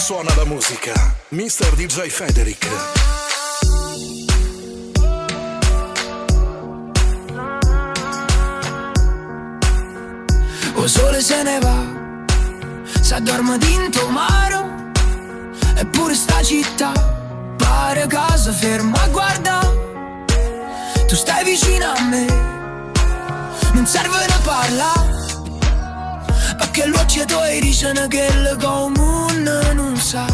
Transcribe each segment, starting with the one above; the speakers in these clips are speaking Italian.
Suona la musica, Mr. DJ Federic. O sole se ne va, s'addorma dinto mare, eppure sta città pare casa ferma a guardare. Tu stai vicino a me, non serve da parlare, perché l'occhio tuoi dicono che il comune non sa.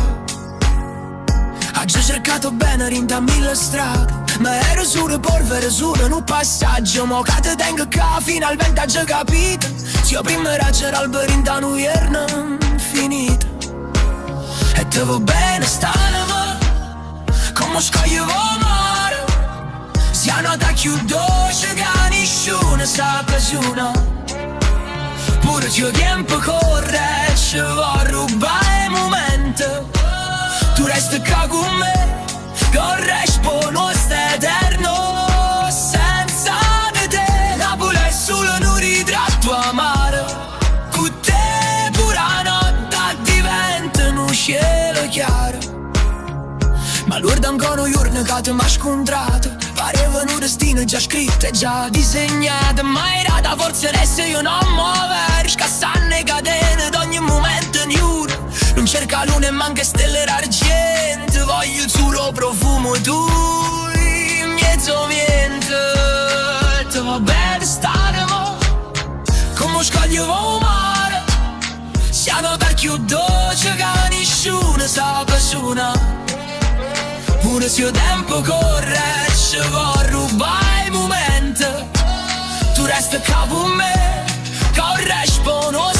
Ha già cercato bene rinda mille strade, ma ero solo polvere, solo in un passaggio. Mo che te tengo qua, finalmente ha già capito. Io prima era c'era alberi in da nuierna finita. E te va bene stanema, come scoglio mare. Siamo da più dolce che nessuno sa appassiona. Pure il tempo corre, ci vuoi rubare il momento. Tu resti qua con me, corrispondo nostro eterno. Senza di te, Napoli è solo un ritratto amaro. Con te pure la notte diventa un cielo chiaro. Ma guarda ancora un giorno che ti m'ha scontrato. Pareva un destino già scritto e già disegnato. Ma era da forza adesso io non muover. Scassando le catene d'ogni momento new. Non cerca luna e manca stelle d'argento. Voglio il solo profumo tu in mezzo niente. Te va bene stare mo, come scoglio mare. Siamo per più dolce che nessuno sa appassiona. Pure se il tempo corre, ci vuoi rubare il momento. Tu resti qua con me, corrispondo